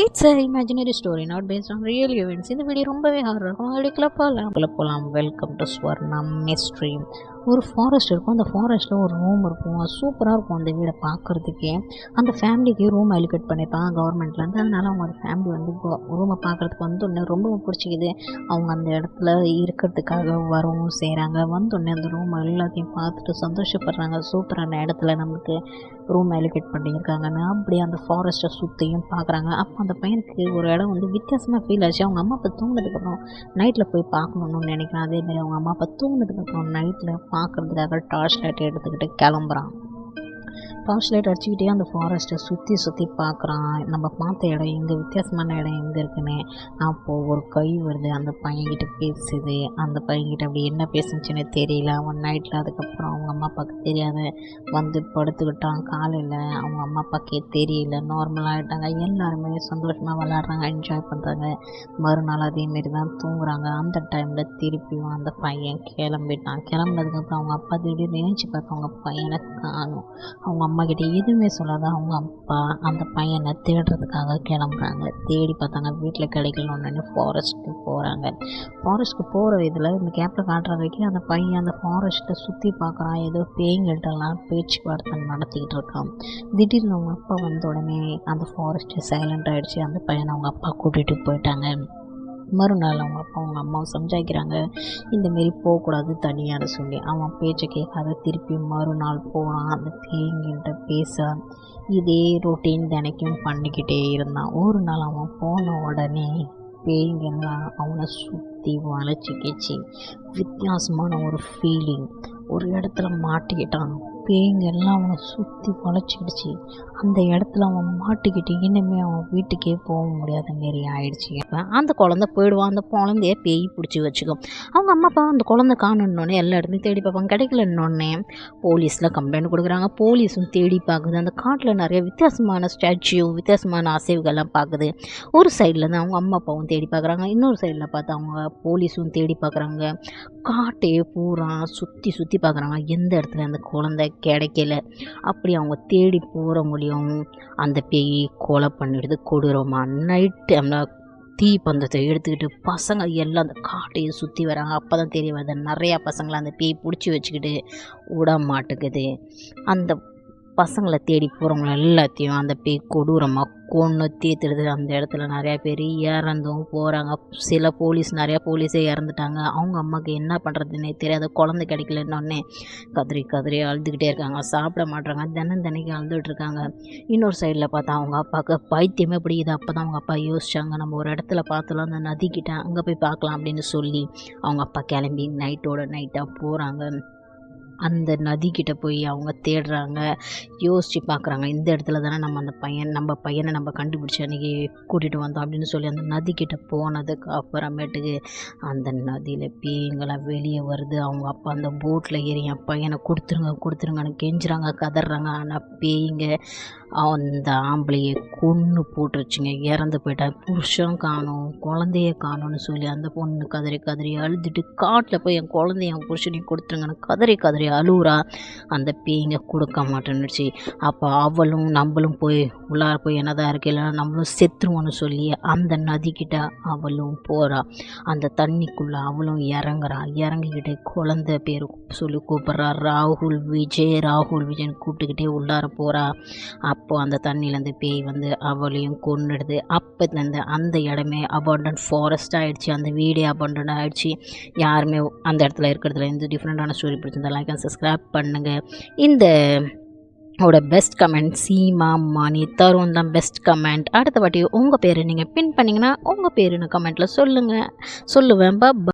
It's an imaginary story not based on real events. இந்த video ரொம்பவே horror இருக்கும். அதுக்குள்ள போகலாம். Welcome to Swarna mystery. ஒரு ஃபாரஸ்ட் இருக்கும். அந்த ஃபாரஸ்ட்டில் ஒரு ரூம் இருக்கும். அது சூப்பராக இருக்கும் அந்த வீடை பார்க்குறதுக்கே. அந்த ஃபேமிலிக்கு ரூம் அலோகேட் பண்ணியிருப்பாங்க கவர்மெண்ட்லேருந்து. அதனால் அவங்க அந்த ஃபேமிலி வந்து ரூமை பார்க்குறதுக்கு வந்தோடனே ரொம்ப பிடிச்சிக்குது. அவங்க அந்த இடத்துல இருக்கிறதுக்காக வரவும் செய்கிறாங்க. வந்தோடனே அந்த ரூம் எல்லாத்தையும் பார்த்துட்டு சந்தோஷப்படுறாங்க. சூப்பரான இடத்துல நம்மளுக்கு ரூம் அலோகேட் பண்ணியிருக்காங்கன்னு அப்படி அந்த ஃபாரஸ்ட்டை சுற்றியும் பார்க்குறாங்க. அப்போ அந்த பையனுக்கு ஒரு இடம் வந்து வித்தியாசமாக ஃபீல் ஆச்சு. அவங்க அம்மா அப்பா தூங்கினதுக்கப்புறம் நைட்டில் போய் பார்க்கணுன்னு நினைக்கிறான். அதேமாதிரி அவங்க அம்மா அப்பா தூங்கினதுக்கப்புறம் நைட்டில் பார்க்குறதுக்காக டார்ச் லைட் எடுத்துக்கிட்டு கிளம்புறான். டார்ச் லைட் அடிச்சுக்கிட்டே அந்த ஃபாரஸ்ட்டை சுற்றி பார்க்குறான். நம்ம பார்த்த இடம் எங்கே, வித்தியாசமான இடம் எங்கே இருக்குன்னு. அப்போது ஒரு கை வருது, அந்த பையன்கிட்ட பேசுது. அந்த பையன்கிட்ட அப்படி என்ன பேசுச்சுன்னு தெரியல. அவன் நைட்டில் அதுக்கப்புறம் அவங்க அம்மா அப்பாவுக்கு தெரியாத வந்து படுத்துக்கிட்டான். காலையில் அவங்க அம்மா அப்பாக்கே தெரியல, நார்மலாகிட்டாங்க. எல்லாருமே சந்தோஷமாக விளாட்றாங்க, என்ஜாய் பண்ணுறாங்க. மறுநாள் அதேமாரி தான் தூங்குறாங்க. அந்த டைமில் திருப்பியும் அந்த பையன் கிளம்பிட்டான். கிளம்புனதுக்கப்புறம் அவங்க அப்பா திடீர்னு நினைச்சு பார்த்து அவங்க பையனை காணும். அவங்க அம்மாக்கிட்ட எதுவுமே சொல்லாத அவங்க அப்பா அந்த பையனை தேடுறதுக்காக கிளம்புறாங்க. தேடி பார்த்தாங்க, வீட்டில் கிடைக்கலன்னு ஃபாரஸ்ட்டுக்கு போகிறாங்க. ஃபாரஸ்ட்டுக்கு போகிற இதில் இந்த கேப்பில் காட்டுற வரைக்கும் அந்த பையன் அந்த ஃபாரஸ்ட்டை சுற்றி பார்க்குறான். ஏதோ பேய்கிட்டலாம் பேச்சுவார்த்தை நடத்திக்கிட்டு இருக்கான். திடீர்னு அவங்க அப்பா வந்த உடனே அந்த ஃபாரஸ்ட்டு சைலண்ட் ஆகிடுச்சு. அந்த பையனை அவங்க அப்பா கூட்டிகிட்டு போயிட்டாங்க. மறுநாள் அவங்க அப்பா அவங்க அம்மாவை சம்சாரிக்கிறாங்க, இந்தமாரி போகக்கூடாது தனியாக சொல்லி. அவன் பேச்சை கேட்காத திருப்பி மறுநாள் போகிறான். அந்த பேய்கிட்ட பேச இதே ரொட்டீன் தினைக்கும் பண்ணிக்கிட்டே இருந்தான். ஒரு நாள் அவன் போன உடனே பேய்கெல்லாம் அவனை சுற்றி வளைச்சிக்கிச்சு. வித்தியாசமான ஒரு ஃபீலிங். ஒரு இடத்துல மாட்டிக்கிட்டான். பேய்கெல்லாம் அவனை சுற்றி வளைச்சிக்கிடுச்சு. அந்த இடத்துல அவன் மாட்டிக்கிட்டு இனிமேல் அவன் வீட்டுக்கே போக முடியாத மாரி ஆயிடுச்சு. அந்த குழந்தை போயிடுவான். அந்த குழந்தைய பேய் பிடிச்சி வச்சுக்கும். அவங்க அம்மா அப்பா அந்த குழந்தை காணுன்னொன்னே எல்லா இடத்துலையும் தேடி பார்ப்பாங்க. கிடைக்கலன்னொன்னே போலீஸில் கம்ப்ளைண்ட் கொடுக்குறாங்க. போலீஸும் தேடி பார்க்குது. அந்த காட்டில் நிறைய வித்தியாசமான ஸ்டாச்சு, வித்தியாசமான அசைவுகள்லாம் பார்க்குது. ஒரு சைடில் தான் அவங்க அம்மா அப்பாவும் தேடி பார்க்குறாங்க. இன்னொரு சைடில் பார்த்து அவங்க போலீஸும் தேடி பார்க்குறாங்க. காட்டையே பூரா சுற்றி பார்க்குறாங்க. எந்த இடத்துல அந்த குழந்தை கிடைக்கல. அப்படி அவங்க தேடி போகிற முடியும் அந்த பேய் கொலை பண்ணிடுது கொடூரமாக. நைட் டைமில் தீப்பந்தத்தை எடுத்துக்கிட்டு பசங்க எல்லாம் அந்த காட்டையை சுற்றி வராங்க. அப்போ தான் தெரிய வருது நிறையா பசங்களை அந்த பேய் பிடிச்சி வச்சுக்கிட்டு விட மாட்டேங்குது. அந்த பசங்களை தேடி போகிறவங்க எல்லாத்தையும் அந்த பேய் கொடூரமாக கொன்று தீர்த்துடுது. அந்த இடத்துல நிறையா பேர் இறந்தும் போகிறாங்க. சில நிறையா போலீஸே இறந்துட்டாங்க. அவங்க அம்மாவுக்கு என்ன பண்ணுறதுன்னே தெரியாத, குழந்தை கிடைக்கலன்னொன்னே கதறி அழுதுகிட்டே இருக்காங்க. சாப்பிட மாட்டுறாங்க. தினைக்கு அழுதுகிட்டு இருக்காங்க. இன்னொரு சைடில் பார்த்தா அவங்க அப்பாவுக்கு பைத்தியமே பிடிக்குது. அப்போ தான் அவங்க அப்பா யோசிச்சாங்க, நம்ம ஒரு இடத்துல பார்த்தலாம் அந்த நதிக்கிட்ட, அங்கே போய் பார்க்கலாம் அப்படின்னு சொல்லி அவங்க அப்பா கிளம்பி நைட்டாக போகிறாங்க. அந்த நதிக்கிட்ட போய் அவங்க தேடுறாங்க. யோசித்து பார்க்குறாங்க, இந்த இடத்துல தானே நம்ம பையனை நம்ம கண்டுபிடிச்சி அன்றைக்கி கூட்டிகிட்டு வந்தோம் அப்படின்னு சொல்லி அந்த நதிக்கிட்ட போனதுக்கு அப்புறமேட்டுக்கு அந்த நதியில் பேய்ங்களாம் வெளியே வருது. அவங்க அப்பா அந்த போட்டில் ஏறி என் பையனை கொடுத்துருங்கன்னு கெஞ்சுறாங்க, கதறாங்க. ஆனால் பேய்ங்க அந்த ஆம்பளையை கொன்று போட்டுருச்சுங்க. இறந்து போயிட்டா. புருஷன் காணும், குழந்தைய காணும்னு சொல்லி அந்த பொண்ணு கதறி அழுதுட்டு காட்டில் போய் என் குழந்தைய என் புருஷனையும் கொடுத்துருங்கன்னு கதறி அழுவுறா. அந்த பேய்ங்க கொடுக்க மாட்டேன்னுச்சு. அப்போ அவளும் நம்மளும் போய் உள்ளார போய் என்னதான் இருக்கு, இல்லைன்னா நம்மளும் செத்துருவோன்னு சொல்லி அந்த நதிக்கிட்ட அவளும் போகிறா. அந்த தண்ணிக்குள்ளே அவளும் இறங்கிக்கிட்டே குழந்தை பேர் சொல்லி கூப்பிட்றா. ராகுல் விஜய்னு கூப்பிட்டுக்கிட்டே உள்ளார போகிறா. அப்போது அந்த தண்ணியிலேருந்து பேய் வந்து அவளையும் கொன்னுடுது. அப்போதுலேருந்து அந்த இடமே அபாண்டன் ஃபாரஸ்ட் ஆகிடுச்சு. அந்த வீடே அபாண்டன் ஆகிடுச்சு. யாருமே அந்த இடத்துல இருக்கிறதுல எந்த டிஃப்ரெண்ட்டான ஸ்டோரி பிடிச்சிருந்தா லைக் அண்ட் சப்ஸ்கிரைப் பண்ணுங்கள். இந்த பெஸ்ட் கமெண்ட் சீமா மணி தருண் தான் பெஸ்ட் கமெண்ட். அடுத்த வாட்டி உங்கள் பேர் நீங்கள் பின் பண்ணிங்கன்னா உங்கள் பேருன்னு கமெண்ட்டில் சொல்லுவேன்.